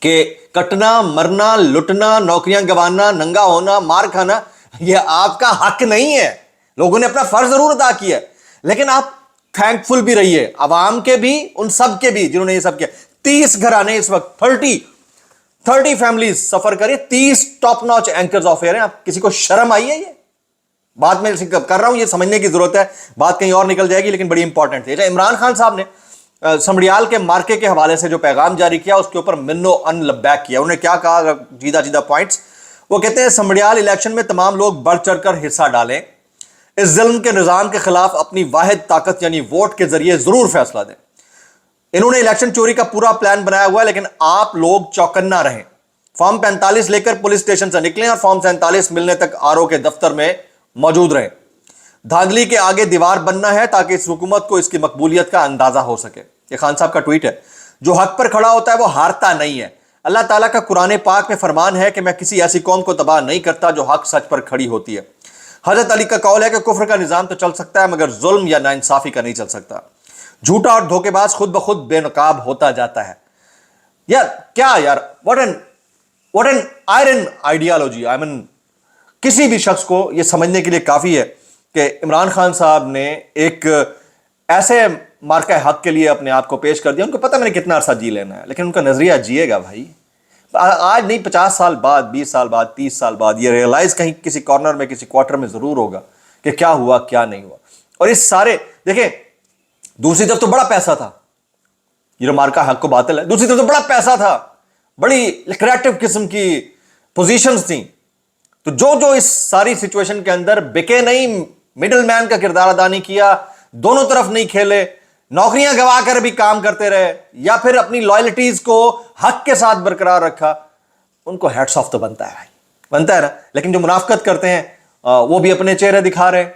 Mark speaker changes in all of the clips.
Speaker 1: کہ کٹنا, مرنا, لٹنا, نوکریاں گنوانا, ننگا ہونا, مار کھانا یہ آپ کا حق نہیں ہے. لوگوں نے اپنا فرض ضرور ادا کیا ہے, لیکن آپ تھینکفل بھی رہیے, عوام کے بھی, ان سب کے بھی جنہوں نے یہ سب کیا. 30 گھرانے اس وقت, 30 فیملیز سفر کریں, 30 top notch anchors of year ہیں. آپ کسی کو شرم آئی ہے؟ یہ بات میں کر رہا ہوں, یہ سمجھنے کی ضرورت ہے, بات کہیں اور نکل جائے گی لیکن بڑی امپورٹنٹ ہے. عمران خان صاحب نے سمڑیال کے مارکے کے حوالے سے جو پیغام جاری کیا اس کے اوپر منو ان لبیک کیا. انہوں نے کیا کہا, جیدہ پوائنٹس وہ کہتے ہیں, سمڑیال الیکشن میں تمام لوگ بڑھ چڑھ کر حصہ ڈالیں, اس ظلم کے نظام کے خلاف اپنی واحد طاقت یعنی ووٹ کے ذریعے ضرور فیصلہ دیں. انہوں نے الیکشن چوری کا پورا پلان بنایا ہوا ہے, لیکن آپ لوگ چوکنا رہیں. فارم 45 لے کر پولیس اسٹیشن سے نکلیں اور فارم 47 ملنے تک RO کے دفتر میں موجود رہیں. دھاندلی کے آگے دیوار بننا ہے تاکہ اس حکومت کو اس کی مقبولیت کا اندازہ ہو سکے. یہ خان صاحب کا ٹویٹ ہے. جو حق پر کھڑا ہوتا ہے وہ ہارتا نہیں ہے. اللہ تعالیٰ کا قرآن پاک میں فرمان ہے کہ میں کسی ایسی قوم کو تباہ نہیں کرتا جو حق سچ پر کھڑی ہوتی ہے. حضرت علی کا قول ہے کہ کفر کا نظام تو چل سکتا ہے مگر ظلم یا ناانصافی کا نہیں چل سکتا. جھوٹا اور دھوکے باز خود بخود بے نقاب ہوتا جاتا ہے. یار what an iron ideology. کسی بھی شخص کو یہ سمجھنے کے لیے کافی ہے کہ عمران خان صاحب نے ایک ایسے مارکہ حق کے لیے اپنے آپ کو پیش کر دیا. ان کو پتہ میں نے کتنا عرصہ جی لینا ہے, لیکن ان کا نظریہ جیے گا بھائی. آج نہیں, 50 سال بعد, 20 سال بعد, 30 سال بعد یہ ریئلائز کہیں کسی کارنر میں, کسی کوارٹر میں ضرور ہوگا کہ کیا ہوا کیا نہیں ہوا. اور اس سارے دیکھیں, دوسری طرف تو بڑا پیسہ تھا, یہ جو مارکہ حق کو باطل ہے, دوسری طرف تو بڑا پیسہ تھا, بڑی لکریٹو قسم کی پوزیشنز تھیں. تو جو اس ساری سچویشن کے اندر بکے نہیں, مڈل مین کا کردار ادا نہیں کیا, دونوں طرف نہیں کھیلے, نوکریاں گوا کر بھی کام کرتے رہے, یا پھر اپنی لائلٹیز کو حق کے ساتھ برقرار رکھا, ان کو ہیٹس آف تو بنتا ہے بھائی, بنتا ہے نا. لیکن جو منافقت کرتے ہیں وہ بھی اپنے چہرے دکھا رہے ہیں.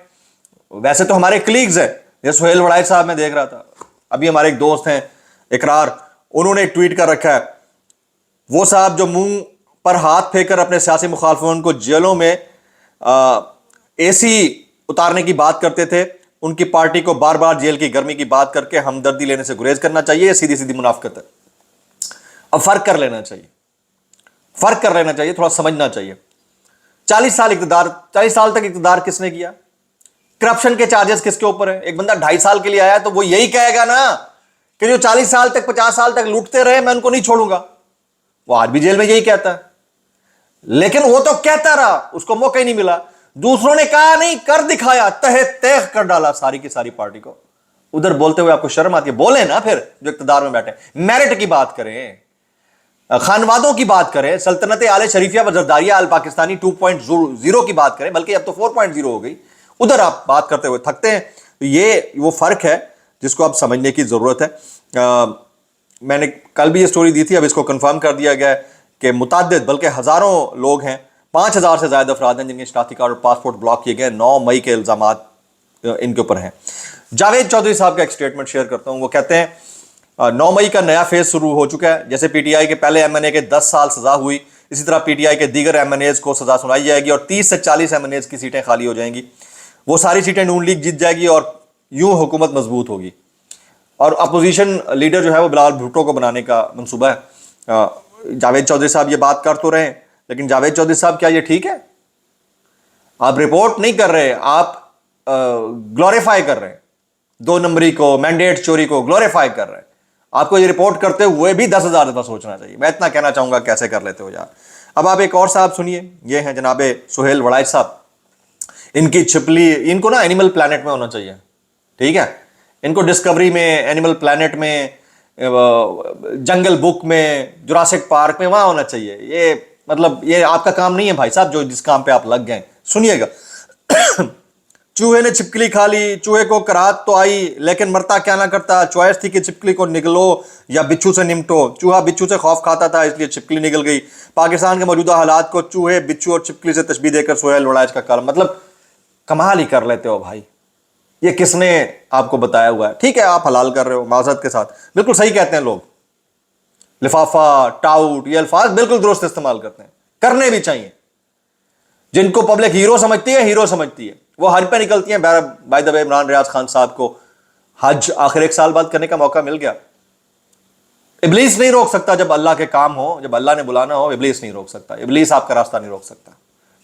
Speaker 1: ویسے تو ہمارے کلیگز ہیں, یہ سہیل وڑائچ صاحب میں دیکھ رہا تھا, ابھی ہمارے ایک دوست ہیں اقرار, انہوں نے ایک ٹویٹ کر رکھا ہے, وہ صاحب جو منہ پر ہاتھ پھینک کر اپنے سیاسی مخالفین کو جیلوں میں AC اتارنے کی بات کرتے تھے, ان کی پارٹی کو بار بار جیل کی گرمی کی بات کر کے ہمدردی لینے سے گریز کرنا چاہیے. یہ سیدھی سیدھی منافقت ہے. اب فرق کر لینا چاہیے, تھوڑا سمجھنا چاہیے. 40 سال تک اقتدار کس نے کیا؟ کرپشن کے چارجز کس کے اوپر ہے؟ ایک بندہ 2.5 سال کے لیے آیا تو وہ یہی کہے گا نا کہ جو 40 سال تک 50 سال تک لوٹتے رہے میں ان کو نہیں چھوڑوں گا. وہ آج بھی جیل میں یہی کہتا ہے, لیکن وہ تو کہتا رہا, اس کو موقع ہی نہیں ملا. دوسروں نے کہا نہیں, کر دکھایا, تہے تیغ کر ڈالا ساری کی ساری پارٹی کو. ادھر بولتے ہوئے آپ کو شرم آتی ہے؟ بولیں نا پھر, جو اقتدار میں بیٹھے. میرٹ کی بات کریں, خانوادوں کی بات کریں, سلطنت آل شریفیہ و زرداریہ آل پاکستانی 2.0 کی بات کریں, بلکہ اب تو 4.0 ہو گئی. ادھر آپ بات کرتے ہوئے تھکتے ہیں. یہ وہ فرق ہے جس کو اب سمجھنے کی ضرورت ہے. میں نے کل بھی یہ سٹوری دی تھی, اب اس کو کنفرم کر دیا گیا ہے کہ متعدد بلکہ ہزاروں لوگ ہیں, 5000 سے زائد افراد ہیں جن کے شناختی کارڈ اور پاسپورٹ بلاک کیے گئے. 9 مئی کے الزامات ان کے اوپر ہیں. جاوید چودھری صاحب کا ایک سٹیٹمنٹ شیئر کرتا ہوں. وہ کہتے ہیں 9 مئی کا نیا فیز شروع ہو چکا ہے. جیسے PTI کے پہلے MNA کے 10 سال سزا ہوئی, اسی طرح PTI کے دیگر MNAs کو سزا سنائی جائے گی اور 30 سے 40 MNAs کی سیٹیں خالی ہو جائیں گی. وہ ساری سیٹیں نون لیگ جیت جائے گی اور یوں حکومت مضبوط ہوگی. اور اپوزیشن لیڈر جو ہے وہ بلال بھٹو کو بنانے کا منصوبہ ہے. جاوید چودھری صاحب یہ بات کر تو رہے ہیں, لیکن جاوید چودھری صاحب کیا یہ ٹھیک ہے؟ آپ رپورٹ نہیں کر رہے, آپ گلوریفائی کر رہے ہیں 2 نمبری کو, مینڈیٹ چوری کو گلوریفائی کر رہے ہیں. آپ کو یہ رپورٹ کرتے ہوئے بھی 10,000 دفعہ سوچنا چاہیے. میں اتنا کہنا چاہوں گا, کیسے کر لیتے ہو یار. اب آپ ایک اور صاحب سنیے, یہ ہیں جناب سہیل وڑائچ صاحب. ان کی چھپلی, ان کو نا اینیمل پلانٹ میں ہونا چاہیے, ٹھیک ہے. ان کو ڈسکوری میں, اینیمل پلانٹ میں, جنگل بک میں, جراسک پارک میں, وہاں ہونا چاہیے. یہ مطلب یہ آپ کا کام نہیں ہے بھائی صاحب, جو جس کام پہ آپ لگ گئے. سنیے گا. چوہے نے چھپکلی کھا لی, چوہے کو کرات تو آئی لیکن مرتا کیا نہ کرتا. چوائس تھی کہ چھپکلی کو نگلو یا بچھو سے نمٹو. چوہا بچھو سے خوف کھاتا تھا اس لیے چھپکلی نگل گئی. پاکستان کے موجودہ حالات کو چوہے, بچھو اور چھپکلی سے تشبیہ دے کر سہیل وڑائچ کا کلام. مطلب کمال ہی کر لیتے ہو بھائی. یہ کس نے آپ کو بتایا ہوا ہے؟ ٹھیک ہے آپ حلال کر رہے ہو معذرت کے ساتھ, بالکل صحیح کہتے ہیں لوگ. لفافہ, ٹاؤٹ, یہ الفاظ بالکل درست استعمال کرتے ہیں, کرنے بھی چاہیے. جن کو پبلک ہیرو سمجھتی ہے وہ حج پہ نکلتی ہیں. بائی دا وے عمران ریاض خان صاحب کو حج آخر 1 سال بعد کرنے کا موقع مل گیا. ابلیس نہیں روک سکتا جب اللہ کے کام ہو, جب اللہ نے بلانا ہو, ابلیس نہیں روک سکتا, ابلیس آپ کا راستہ نہیں روک سکتا.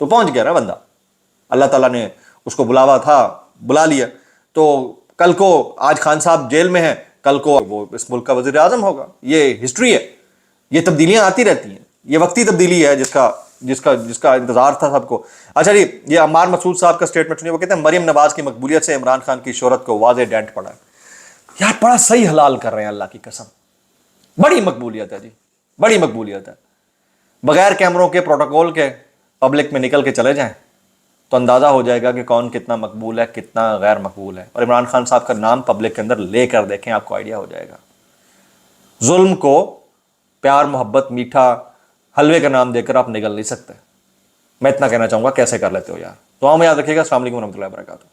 Speaker 1: تو پہنچ گیا نا بندہ, اللہ تعالیٰ نے اس کو بلاوا تھا, بلا لیا. تو کل کو آج خان صاحب جیل میں ہیں, کل کو وہ اس ملک کا وزیر اعظم ہوگا. یہ ہسٹری ہے, یہ تبدیلیاں آتی رہتی ہیں, یہ وقتی تبدیلی ہے جس کا انتظار تھا سب کو. اچھا جی, یہ عمار مسعود صاحب کا سٹیٹمنٹ سنیے, وہ کہتے ہیں مریم نواز کی مقبولیت سے عمران خان کی شہرت کو واضح ڈینٹ پڑا ہے. یار بڑا صحیح حلال کر رہے ہیں اللہ کی قسم, بڑی مقبولیت ہے جی, بڑی مقبولیت ہے. بغیر کیمروں کے, پروٹوکول کے, پبلک میں نکل کے چلے جائیں تو اندازہ ہو جائے گا کہ کون کتنا مقبول ہے, کتنا غیر مقبول ہے. اور عمران خان صاحب کا نام پبلک کے اندر لے کر دیکھیں, آپ کو آئیڈیا ہو جائے گا. ظلم کو پیار, محبت, میٹھا حلوے کا نام دے کر آپ نگل نہیں سکتے. میں اتنا کہنا چاہوں گا, کیسے کر لیتے ہو یار. تو ہمیں یاد رکھیے گا. السلام علیکم ورحمۃ اللہ وبرکاتہ.